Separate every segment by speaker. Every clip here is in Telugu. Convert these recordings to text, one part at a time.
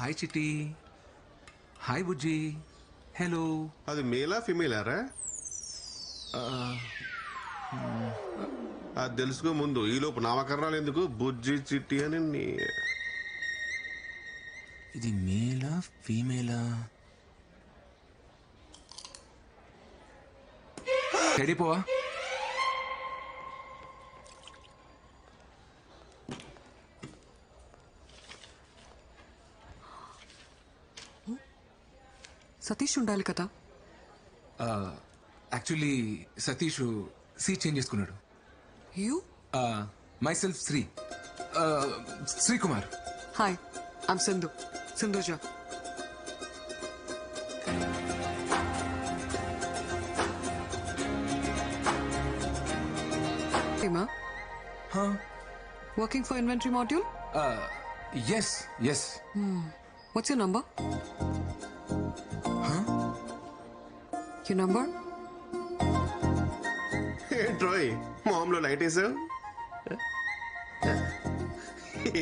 Speaker 1: హాయ్ చిట్టి, హాయ్ బుజ్జి, హలో.
Speaker 2: అది మేలా ఫిమేలారా? అది తెలుసుకో ముందు. ఈలోపు నామకరణాలు ఎందుకు? బుజ్జి చిట్టి అని
Speaker 1: ఇది మేలా ఫీమేలా? చెడిపోవా?
Speaker 3: సతీష్ ఉండాలి కదా.
Speaker 1: యాక్చువల్లీ సతీష్ సీట్ చేంజ్ చేసుకున్నాడు.
Speaker 3: You?
Speaker 1: My self Srikumar.
Speaker 3: Hi, I'm Sindhuja. Working for inventory module?
Speaker 1: Yes.
Speaker 3: What's your number? Your number?
Speaker 2: ఏంట్రోయ్ మామూలు లైట్ వేసావు?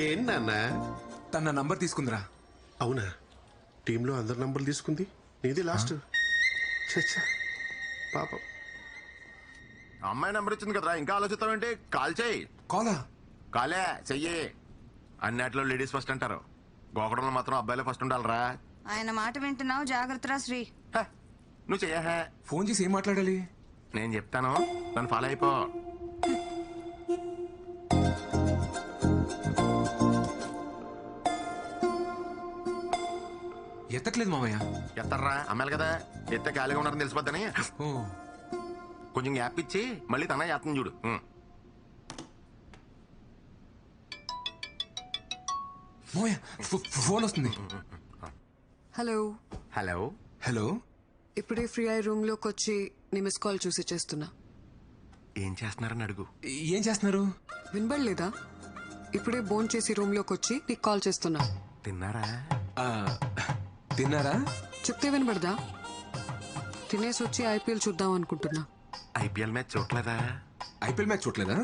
Speaker 2: ఏంటన్నా?
Speaker 1: తన నంబర్ తీసుకుందిరా.
Speaker 2: అవునా? టీంలో అందరి నంబర్లు తీసుకుంది, నీది లాస్ట్. చచ్చా పాపం.
Speaker 4: అమ్మాయి నెంబర్ ఇచ్చింది కదరా, ఇంకా ఆలోచిస్తావేంటి? కాల్ చేయి.
Speaker 1: కాలా?
Speaker 4: కాలే చెయ్యి. అన్నిట్లో లేడీస్ ఫస్ట్ అంటారు, గోకడంలో మాత్రం అబ్బాయిలే ఫస్ట్ ఉండాలరా.
Speaker 5: ఆయన మాట వింటున్నావు, జాగ్రత్తరా శ్రీ.
Speaker 4: హ, నువ్వు చెయ్యహే.
Speaker 1: ఫోన్ చేసి ఏం మాట్లాడాలి?
Speaker 4: నేను చెప్తాను, నన్ను ఫాలో అయిపో.
Speaker 1: ఎత్తట్లేదు మామయ్య.
Speaker 4: ఎత్తర్రా, అమ్మాయిలు కదా, ఎత్తే ఖాళీగా ఉన్నారని తెలిసిపోద్దని
Speaker 1: ఓ,
Speaker 4: కొంచెం గ్యాప్ ఇచ్చి మళ్ళీ తన ఎత్తని చూడు.
Speaker 1: మామయ్య ఫోన్ వస్తుంది.
Speaker 3: హలో.
Speaker 4: హలో.
Speaker 1: హలో.
Speaker 3: ఇప్పుడే ఫ్రీ అయ్యి రూమ్ లోకి వచ్చి నీ మిస్ కాల్ చూసి చేస్తున్నా.
Speaker 4: ఏం చేస్తున్నారని అడుగు.
Speaker 1: ఏం చేస్తున్నారు?
Speaker 3: వినబడలేదా? ఇప్పుడే బోన్ చేసి రూమ్ లోకి వచ్చి నీకు కాల్ చేస్తున్నా.
Speaker 4: తిన్నారా?
Speaker 1: తిన్నారా?
Speaker 3: చెప్తే వినబడదా? తినేసి వచ్చి ఐపీఎల్ చూద్దాం అనుకుంటున్నా.
Speaker 4: ఐపీఎల్ మ్యాచ్ చూడలేదా?
Speaker 1: ఐపీఎల్ మ్యాచ్ చూడలేదా?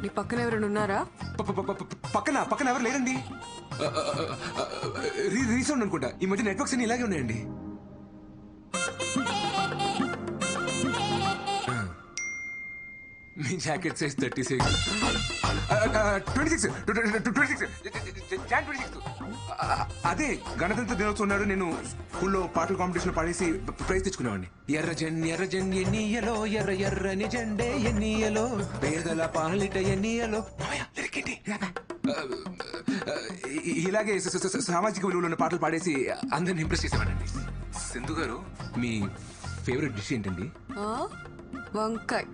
Speaker 3: నీ పక్కన ఎవరైనా ఉన్నారా?
Speaker 1: పక్కన ఎవరు లేరండి. రీసౌండ్ అనుకుంటా. ఈ మధ్య నెట్వర్క్స్ అన్ని ఇలాగే ఉన్నాయండి. మీ జాకెట్ సైజ్ 36. 26. అదే గణతంత్ర దినోత్సవం నాడు నేను స్కూల్లో పాటల కాంపిటీషన్ పాడేసి ప్రైజ్ తెచ్చుకునేవాడిని. ఎర్ర ఎన్నియలో ఎర్ర ఎర్రని జెండే ఎన్నియలో పేదల పాలిట ఎన్నియలో. ఇలాగే సామాజిక విలువలు ఉన్న పాటలు పాడేసి అందరిని ఇంప్రెస్ చేసేవాడండి. సింధు గారు, మీ ఫేవరెట్ డిష్ ఏంటండి?
Speaker 3: వంకాయ.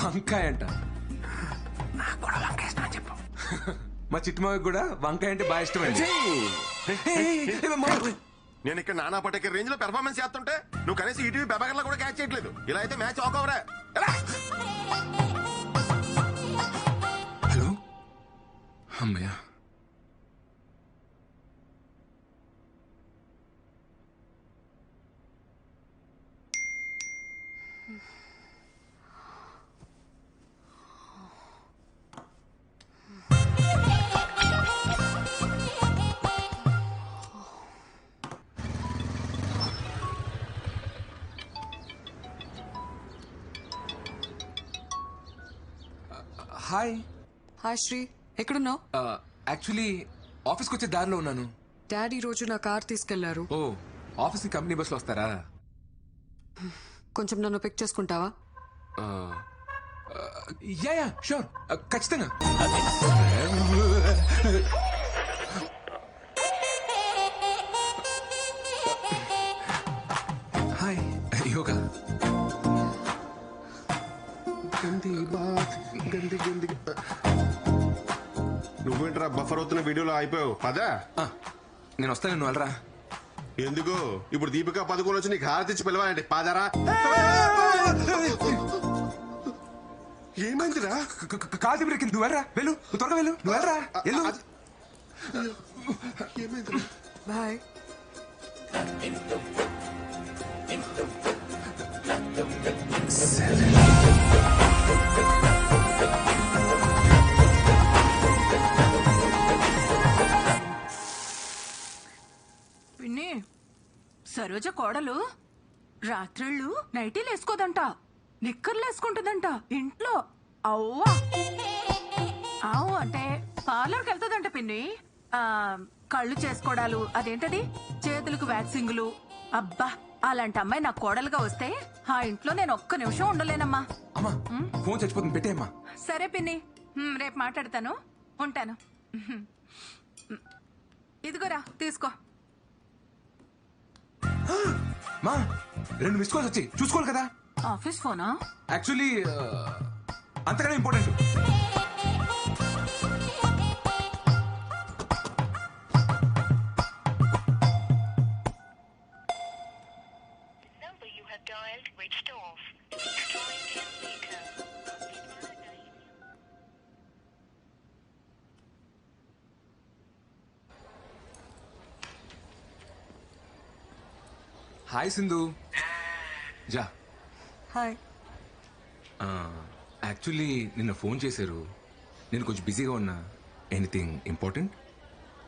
Speaker 1: వంకాయ అంట.
Speaker 4: నాకు కూడా వంకాయ ఇష్టం అని చెప్పు.
Speaker 1: మా చిట్టుమాకి కూడా వంకాయ అంటే బాగా ఇష్టం అండి.
Speaker 4: నేను ఇక్కడ నానా పటేకర్ రేంజ్ లో పెర్ఫార్మెన్స్ చేస్తుంటే నువ్వు కనీసం ఈటీవీ పెబగర్లో కూడా క్యాచ్ చేయట్లేదు. ఇలా అయితే మ్యాచ్ ఆకవరా.
Speaker 1: హలో. అమ్మయ్య.
Speaker 3: హాయ్ శ్రీ, ఎక్కడున్నావు?
Speaker 1: యాక్చువల్లీ ఆఫీస్కి వచ్చే దారిలో ఉన్నాను.
Speaker 3: డాడీ రోజు నా కార్ తీసుకెళ్లారు.
Speaker 1: ఓ, ఆఫీస్కి కంపెనీ బస్లో వస్తారా?
Speaker 3: కొంచెం నన్ను పిక్ చేసుకుంటావా?
Speaker 1: యా షూర్, ఖచ్చితంగా. హాయ్ యోగా.
Speaker 2: నువ్వేంట్రా బఫర్ అవుతున్న వీడియోలో అయిపోయావు? పదా
Speaker 1: నేను వస్తాను, నువ్వు వెళ్ళరా.
Speaker 2: ఎందుకు? ఇప్పుడు దీపిక పదుకోలు వచ్చి నీకు హారతిచ్చి పిలవాలంటే పాదరా. ఏమైందిరా?
Speaker 1: కాదు బ్రేక్, నువ్వు వెళ్ళరా, వెళ్ళు, త్వరగా వెళ్ళు, నువ్వు వెళ్ళరా, వెళ్ళు.
Speaker 2: ఏమైందిరా?
Speaker 3: బాయ్.
Speaker 6: సరోజ కోడలు రాత్రిళ్ళు నైటీలు వేసుకోదంట, నిక్కర్లు వేసుకుంటుందంట ఇంట్లో. అవ్వా అవు అంటే పార్లర్కి వెళ్తుందంట పిన్ని. కళ్ళు చేసుకోవడాలు, అదేంటది చేతులకు వ్యాక్సింగులు. అబ్బా అలాంటి అమ్మాయి నాకు కోడలుగా వస్తే ఆ ఇంట్లో నేను ఒక్క నిమిషం ఉండలేనమ్మా.
Speaker 1: అమ్మా ఫోన్ చచ్చిపోతుంది, పెట్టేయమ్మా.
Speaker 6: సరే పిన్ని, రేపు మాట్లాడతాను, ఉంటాను. ఇదిగోరా తీసుకో.
Speaker 1: మా 2 మిస్ కాల్స్ వచ్చి చూసుకోవాలి కదా.
Speaker 6: ఆఫీస్ ఫోనా?
Speaker 1: యాక్చువల్లీ అంతకన్నా ఇంపార్టెంట్. హాయ్ సింధు. జా.
Speaker 3: హాయ్.
Speaker 1: యాక్చువల్లీ నిన్న ఫోన్ చేశారు, నేను కొంచెం బిజీగా ఉన్నా. Anything important?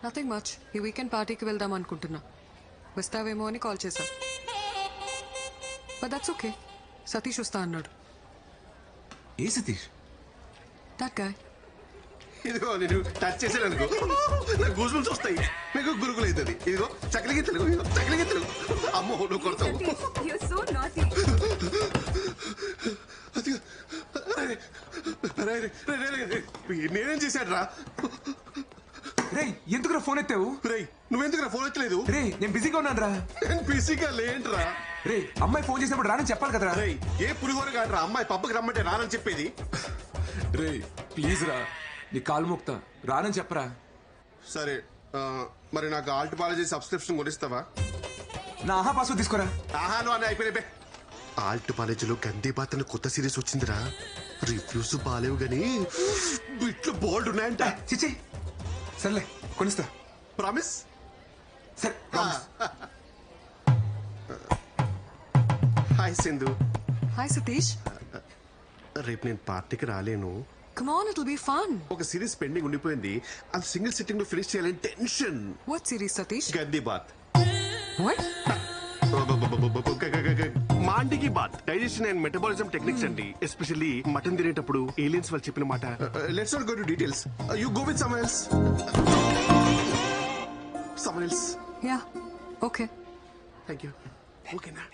Speaker 3: Nothing much. ఈ వీకెండ్ పార్టీకి వెళ్దాం అనుకుంటున్నా, వస్తావేమో అని కాల్ చేశా. But that's okay. సతీష్ వస్తా అన్నాడు.
Speaker 1: ఏ సతీష్?
Speaker 3: That guy.
Speaker 2: ఇదిగో నేను టచ్ చేసాను అనుకో, నాకు గూజులు వస్తాయి, మీకు గురుకులు అవుతుంది. ఇదిగో చక్కలికి తెలుగు, చక్కలికి తెలుగు. అమ్మో నువ్వు కొడతావు. నేనేం చేశాడు రా?
Speaker 1: రే ఎందుకురా ఫోన్ ఎత్తావు?
Speaker 2: రే నువ్వెందుకు ఫోన్ ఎత్తలేదు?
Speaker 1: రే నేను బిజీగా ఉన్నాను రా.
Speaker 2: నేను బిజీగా లేంట్రా.
Speaker 1: రే అమ్మాయి ఫోన్ చేసినప్పుడు రానని చెప్పాలి కదరా.
Speaker 2: రే ఏ పులిహోర కాదురా అమ్మాయి పబ్బకి రమ్మంటే రానని చెప్పేది.
Speaker 1: రే ప్లీజ్ రా, నీ కాలు మోక్తా, రానని చెప్పరా.
Speaker 2: సరే మరి నాకు ఆల్ట్ పాలజీ సబ్స్క్రిప్షన్ కొనిస్తావా?
Speaker 1: నా ఆహా పాస్వర్డ్ తీసుకోరా.
Speaker 2: ఆహాలు అని అయిపోయినాయి. ఆల్ట్ కాలేజీలో గందే బాత్ అని కొత్త సిరీస్ వచ్చిందిరా. రివ్యూస్ బాలేవు గానీ బిట్లు బోల్డ్ ఉన్నాయంట.
Speaker 1: చిచ్చి సర్లే కొనిస్తా.
Speaker 2: ప్రామిస్?
Speaker 1: సరే promise.
Speaker 2: Hi Sindhu.
Speaker 3: Hi Satish.
Speaker 2: రేపు నేను పార్టీకి రాలేను.
Speaker 3: Come on, it'll be fun.
Speaker 2: ఒక సిరీస్ పెండింగ్ ఉండిపోయింది, అది సింగిల్ సిట్టింగ్ లో ఫినిష్ చేయాలని టెన్షన్.
Speaker 3: What series, Satish?
Speaker 2: గంది బాత్.
Speaker 3: What?
Speaker 2: మాండికి బాత్ డైజెషన్ అండ్ మెటబాలిజం టెక్నిక్స్ అండి. ఎస్పెషల్లీ మటన్ తినేటప్పుడు ఏలియన్స్ వాళ్ళు చెప్పిన మాట. Let's not go to details. You go with someone else. Someone else.
Speaker 3: Yeah. Okay.
Speaker 2: Thank you. ఓకేనా?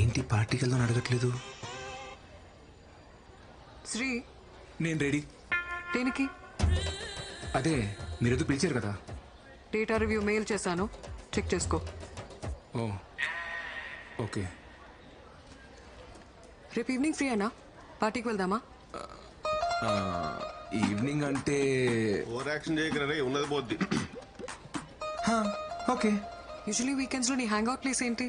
Speaker 1: ఏంటి పార్టీకి వెళ్దాం అడగట్లేదు?
Speaker 3: శ్రీ,
Speaker 1: నేను రెడీ.
Speaker 3: దేనికి?
Speaker 1: అదే మీరేదో పిలిచారు కదా.
Speaker 3: డేటా రివ్యూ మెయిల్ చేశాను, చెక్ చేసుకో.
Speaker 1: ఓ ఓకే.
Speaker 3: రేపు ఈవినింగ్ ఫ్రీ అన్నా, పార్టీకి వెళ్దామా?
Speaker 1: ఈవినింగ్ అంటే
Speaker 2: ఓవర్ యాక్షన్ చేయకరా రే, ఉన్నది పోద్ది.
Speaker 1: ఓకే.
Speaker 3: యూజువలీ వీకెండ్స్ లో నీ హ్యాంగ్ అవుట్ ప్లేస్ ఏంటి?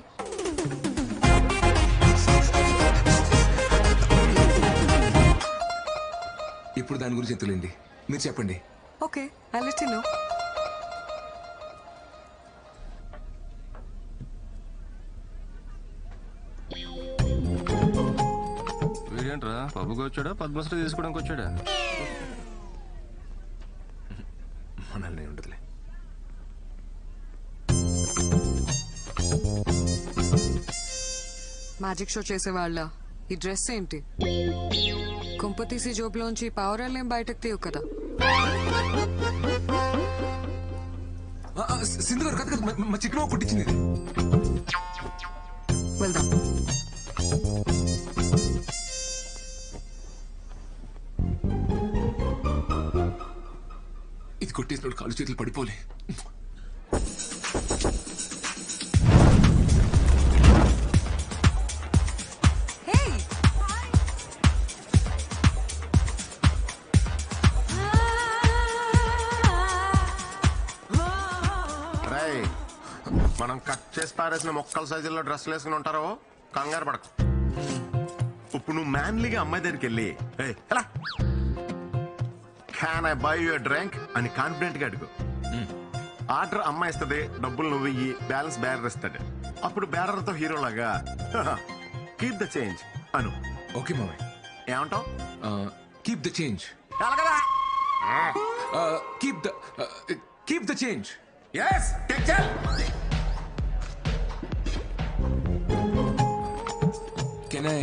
Speaker 1: ఇప్పుడు దాని గురించి ఎంతలేండి, మీరు చెప్పండి.
Speaker 3: Okay, I'll let you know.
Speaker 7: వీడేంట్రా పబ్బుకి వచ్చాడా పద్మశ్రీ తీసుకోవడానికి వచ్చాడా?
Speaker 1: మనల్ని ఉండదులే.
Speaker 3: మ్యాజిక్ షో చేసేవాళ్ళ ఈ డ్రెస్ ఏంటి? కుంపతీసి జోబులోంచి పావురాలేం బయటకు తీయవు కదా.
Speaker 1: సింధు గారు కదా మా చికెన్ కుట్టించింది.
Speaker 3: వెళ్దాం.
Speaker 1: ఇది కొట్టేసినప్పుడు కాలు చేతులు పడిపోలే.
Speaker 4: మనం కట్ చేసి పారేసిన మొక్కల సైజుల్లో డ్రెస్సులు వేసుకుని ఉంటారో కంగారు పడకు. ఇప్పుడు నువ్వు మ్యాన్లీగా అమ్మాయి దగ్గరికి వెళ్ళి can I by your drink అని కాన్ఫిడెంట్ గా అడుగు. ఆర్డర్ అమ్మాయి ఇస్తుంది, డబ్బులు నువ్వు ఇయ్యి, బ్యాలెన్స్ బేరర్ ఇస్తాడు. అప్పుడు బేరర్ తో హీరో లాగా keep the change Anu.
Speaker 1: Okay మామయ్య.
Speaker 4: ఏమంటావు?
Speaker 1: Keep the change.
Speaker 4: కదా
Speaker 1: కీప్ ద చేంజ్.
Speaker 4: ఎస్ చల్.
Speaker 1: Can I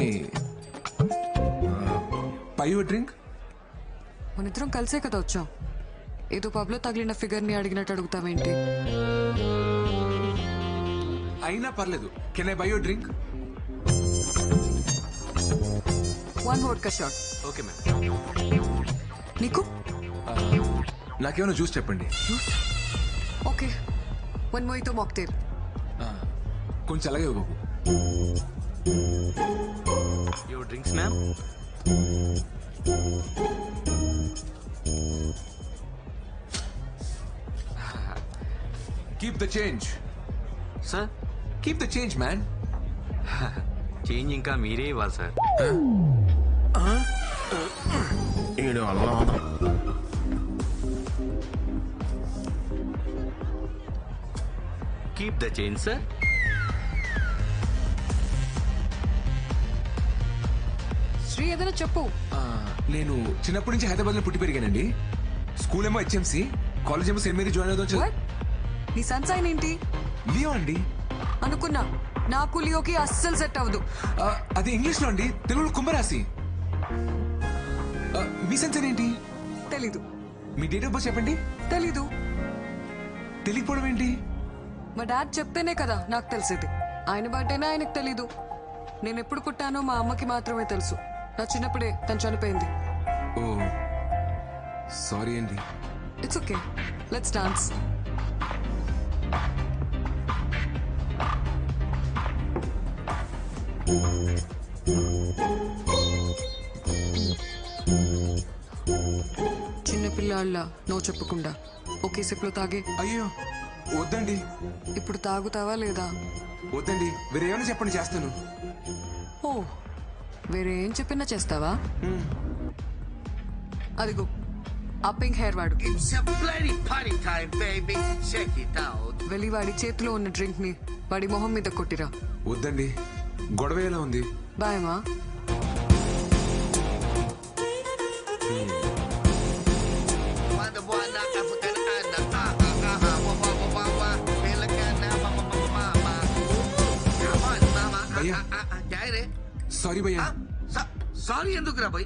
Speaker 1: buy you drink?
Speaker 3: మన ఇద్దరం కలిసే కదా వచ్చాం. ఏదో పబ్లో తగిలిన ఫిగర్ ని అడిగినట్టు అడుగుతావేంటి?
Speaker 1: అయినా పర్లేదు. Can I buy you drink?
Speaker 3: 1 vodka shot.
Speaker 1: Okay ma'am.
Speaker 3: నీకు?
Speaker 1: నాకేమైనా జ్యూస్ చెప్పండి.
Speaker 3: ఓకే. 1 mojito mocktail.
Speaker 1: కొంచెం అలాగే బాబు.
Speaker 7: Your drinks ma'am.
Speaker 1: Keep the change.
Speaker 7: Sir
Speaker 1: keep the change man.
Speaker 7: Change ఇంకా మీరే ఇవ్వాలి సార్.
Speaker 2: ఈడు అల్లా
Speaker 7: keep the change sir.
Speaker 3: Sri ఏదైనా చెప్పు.
Speaker 1: నేను చిన్నప్పటి నుంచి హైదరాబాద్ లో పుట్టి పెరిగానండి. స్కూల్ ఏమో HMC, కాలేజ్ ఏమో సెయింట్ మేరీ జాయిన్ అవుతాం.
Speaker 3: What? నీ సన్సైన్ ఏంటి?
Speaker 1: లియో అండి.
Speaker 3: అనుకున్నా. నాకు లియోకి అస్సలు సెట్ అవ్వదు.
Speaker 1: అది ఇంగ్లీష్ లో అండి, తెలుగులో కుంభరాశి. మీ సెన్సన్ ఏంటి?
Speaker 3: తెలీదు.
Speaker 1: మీ డేట్ ఆఫ్ బర్త్ చెప్పండి.
Speaker 3: తెలీదు.
Speaker 1: తెలియకపోవడం ఏంటి?
Speaker 3: మా డాడ్ చెప్తేనే కదా నాకు తెలిసేది. ఆయన బర్త్డేనే ఆయనకు తెలీదు. నేను ఎప్పుడు పుట్టానో మా అమ్మకి మాత్రమే తెలుసు. నా చిన్నప్పుడే తను చనిపోయింది.
Speaker 1: ఓ సారీ అండి.
Speaker 3: It's okay. Let's dance. చిన్నపిల్లాళ్ళ నో చెప్పకుండా ఒకే సిప్లో తాగే.
Speaker 1: అయ్యో వద్దండి.
Speaker 3: ఇప్పుడు తాగుతావా లేదా?
Speaker 1: వద్దండి, వేరేమైనా చెప్పండి చేస్తాను.
Speaker 3: ఓ వేరే ఏం చెప్పినా చేస్తావా? అదిగో ఆ పింక్ హెయిర్ వాడు.
Speaker 8: It's a bloody party time, baby. Check it out.
Speaker 3: వెళ్ళి వాడి చేతిలో ఉన్న డ్రింక్ ని వాడి మొహం మీద కొట్టిరా.
Speaker 1: వద్దండి, గొడవ ఎలా ఉంది.
Speaker 3: బాయమా.
Speaker 8: Manda boa na African Anna. Wa wa wa wa wa. Bela kana mama mama mama. Come on, mama.
Speaker 1: భయ్యా.
Speaker 8: Jaire.
Speaker 1: సారీ భయ్యా.
Speaker 8: Sorry ఎందుకురా boy?